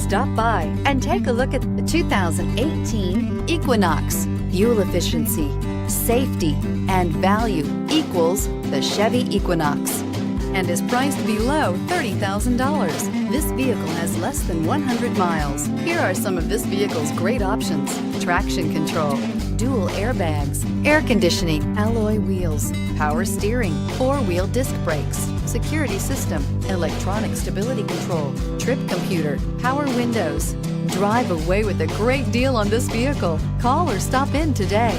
Stop by and take a look at the 2018 Equinox. Fuel efficiency, safety, and value equals the Chevy Equinox and is priced below $30,000. This vehicle has less than 100 miles. Here are some of this vehicle's great options: traction control, dual airbags, air conditioning, alloy wheels, power steering, four-wheel disc brakes, security system, electronic stability control, trip computer, power windows. Drive away with a great deal on this vehicle. Call or stop in today.